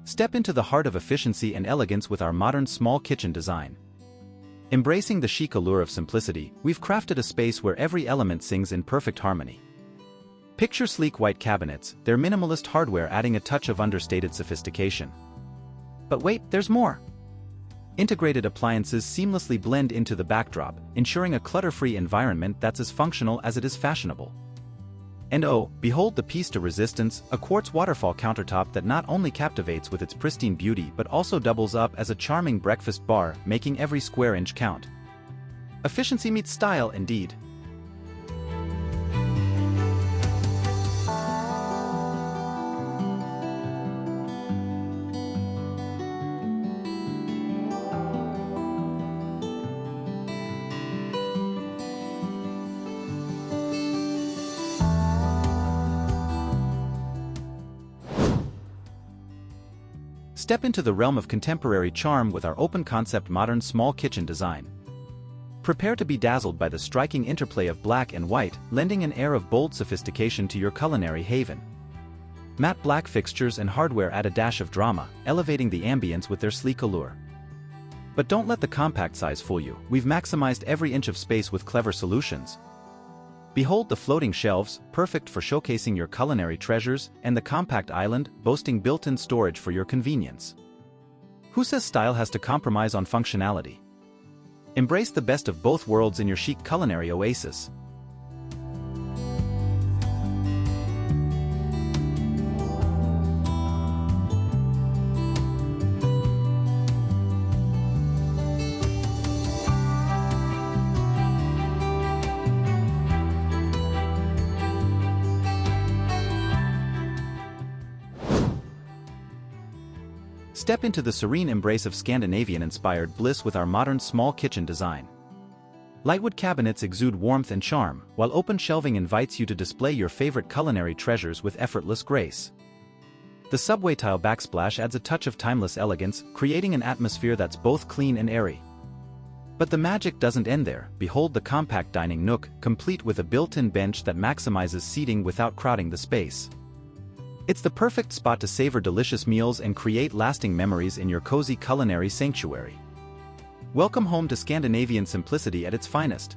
Step into the heart of efficiency and elegance with our modern small kitchen design. Embracing the chic allure of simplicity, we've crafted a space where every element sings in perfect harmony. Picture sleek white cabinets, their minimalist hardware adding a touch of understated sophistication. But wait, there's more! Integrated appliances seamlessly blend into the backdrop, ensuring a clutter-free environment that's as functional as it is fashionable. And oh, behold the piece de resistance, a quartz waterfall countertop that not only captivates with its pristine beauty but also doubles up as a charming breakfast bar, making every square inch count. Efficiency meets style indeed. Step into the realm of contemporary charm with our open-concept modern small kitchen design. Prepare to be dazzled by the striking interplay of black and white, lending an air of bold sophistication to your culinary haven. Matte black fixtures and hardware add a dash of drama, elevating the ambience with their sleek allure. But don't let the compact size fool you, we've maximized every inch of space with clever solutions. Behold the floating shelves, perfect for showcasing your culinary treasures, and the compact island, boasting built-in storage for your convenience. Who says style has to compromise on functionality? Embrace the best of both worlds in your chic culinary oasis. Step into the serene embrace of Scandinavian-inspired bliss with our modern small kitchen design. Lightwood cabinets exude warmth and charm, while open shelving invites you to display your favorite culinary treasures with effortless grace. The subway tile backsplash adds a touch of timeless elegance, creating an atmosphere that's both clean and airy. But the magic doesn't end there. Behold the compact dining nook, complete with a built-in bench that maximizes seating without crowding the space. It's the perfect spot to savor delicious meals and create lasting memories in your cozy culinary sanctuary. Welcome home to Scandinavian simplicity at its finest.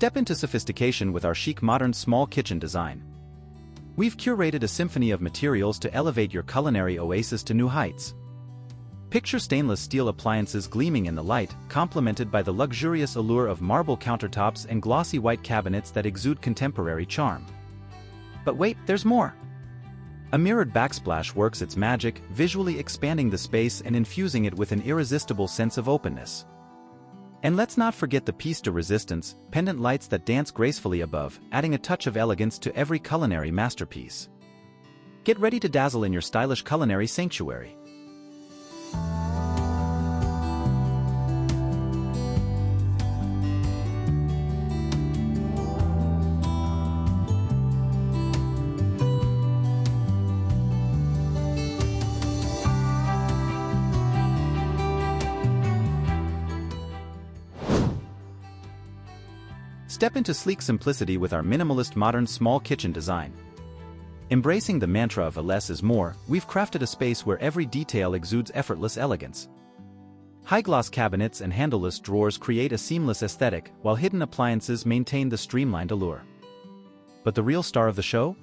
Step into sophistication with our chic modern small kitchen design. We've curated a symphony of materials to elevate your culinary oasis to new heights. Picture stainless steel appliances gleaming in the light, complemented by the luxurious allure of marble countertops and glossy white cabinets that exude contemporary charm. But wait, there's more! A mirrored backsplash works its magic, visually expanding the space and infusing it with an irresistible sense of openness. And let's not forget the piece de resistance, pendant lights that dance gracefully above, adding a touch of elegance to every culinary masterpiece. Get ready to dazzle in your stylish culinary sanctuary. Step into sleek simplicity with our minimalist modern small kitchen design. Embracing the mantra of less is more, we've crafted a space where every detail exudes effortless elegance. High-gloss cabinets and handleless drawers create a seamless aesthetic, while hidden appliances maintain the streamlined allure. But the real star of the show?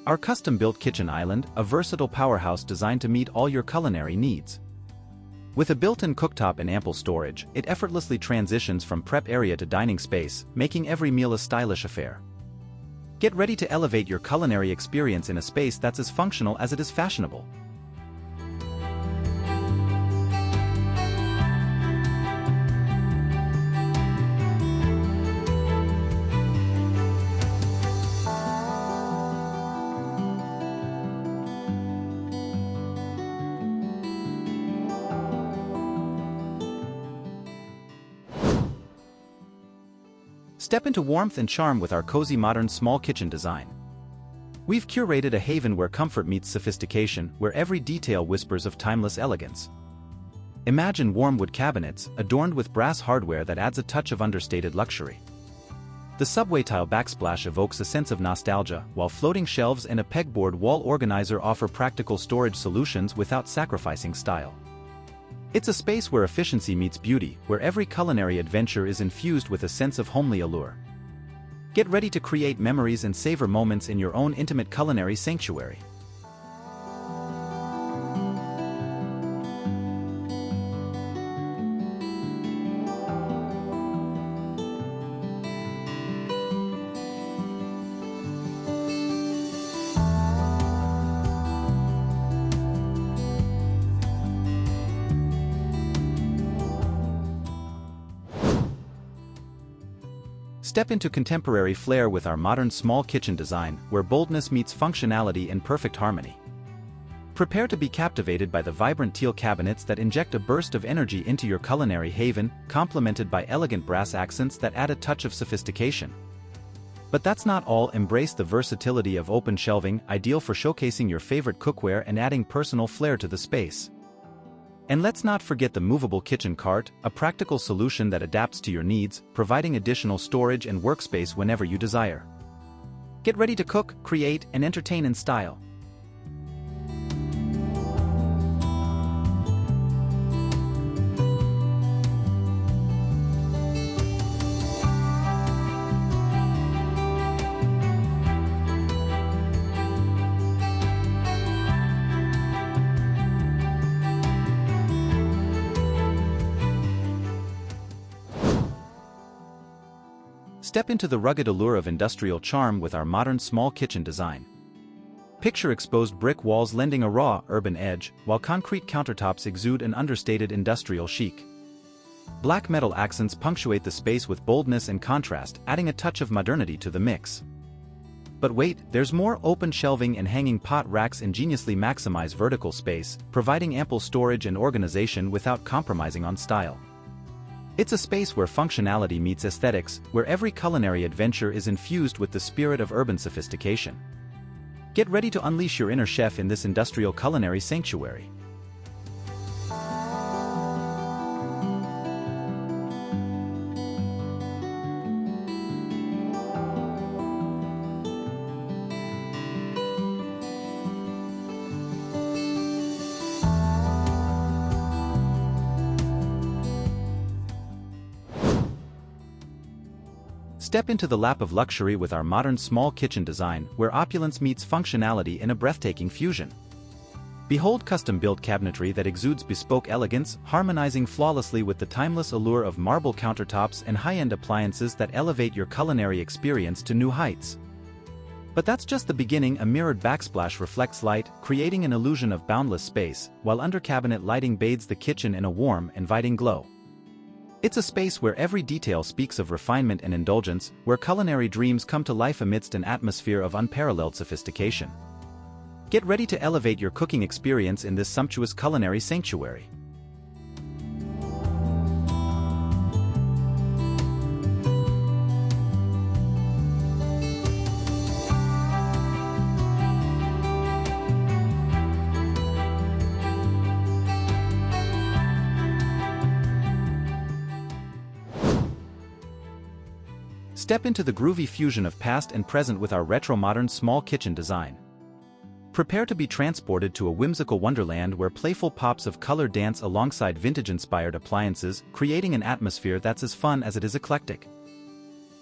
Our custom-built kitchen island, a versatile powerhouse designed to meet all your culinary needs. With a built-in cooktop and ample storage, it effortlessly transitions from prep area to dining space, making every meal a stylish affair. Get ready to elevate your culinary experience in a space that's as functional as it is fashionable. Step into warmth and charm with our cozy modern small kitchen design. We've curated a haven where comfort meets sophistication, where every detail whispers of timeless elegance. Imagine warm wood cabinets, adorned with brass hardware that adds a touch of understated luxury. The subway tile backsplash evokes a sense of nostalgia, while floating shelves and a pegboard wall organizer offer practical storage solutions without sacrificing style. It's a space where efficiency meets beauty, where every culinary adventure is infused with a sense of homely allure. Get ready to create memories and savor moments in your own intimate culinary sanctuary. Step into contemporary flair with our modern small kitchen design, where boldness meets functionality in perfect harmony. Prepare to be captivated by the vibrant teal cabinets that inject a burst of energy into your culinary haven, complemented by elegant brass accents that add a touch of sophistication. But that's not all. Embrace the versatility of open shelving, ideal for showcasing your favorite cookware and adding personal flair to the space. And let's not forget the movable kitchen cart, a practical solution that adapts to your needs, providing additional storage and workspace whenever you desire. Get ready to cook, create, and entertain in style. Step into the rugged allure of industrial charm with our modern small kitchen design. Picture exposed brick walls lending a raw, urban edge, while concrete countertops exude an understated industrial chic. Black metal accents punctuate the space with boldness and contrast, adding a touch of modernity to the mix. But wait, there's more. Open shelving and hanging pot racks ingeniously maximize vertical space, providing ample storage and organization without compromising on style. It's a space where functionality meets aesthetics, where every culinary adventure is infused with the spirit of urban sophistication. Get ready to unleash your inner chef in this industrial culinary sanctuary. Step into the lap of luxury with our modern small kitchen design, where opulence meets functionality in a breathtaking fusion. Behold custom-built cabinetry that exudes bespoke elegance, harmonizing flawlessly with the timeless allure of marble countertops and high-end appliances that elevate your culinary experience to new heights. But that's just the beginning. A mirrored backsplash reflects light, creating an illusion of boundless space, while under-cabinet lighting bathes the kitchen in a warm, inviting glow. It's a space where every detail speaks of refinement and indulgence, where culinary dreams come to life amidst an atmosphere of unparalleled sophistication. Get ready to elevate your cooking experience in this sumptuous culinary sanctuary. Step into the groovy fusion of past and present with our retro-modern small kitchen design. Prepare to be transported to a whimsical wonderland where playful pops of color dance alongside vintage-inspired appliances, creating an atmosphere that's as fun as it is eclectic.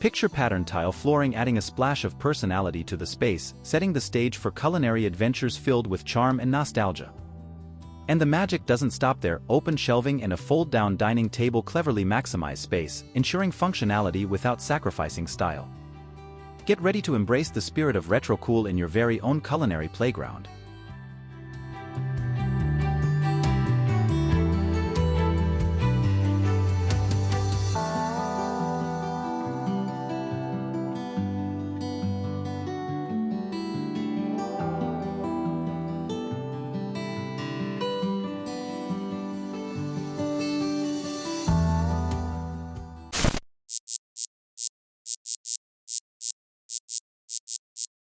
Picture pattern tile flooring adding a splash of personality to the space, setting the stage for culinary adventures filled with charm and nostalgia. And the magic doesn't stop there. Open shelving and a fold-down dining table cleverly maximize space, ensuring functionality without sacrificing style. Get ready to embrace the spirit of retro cool in your very own culinary playground.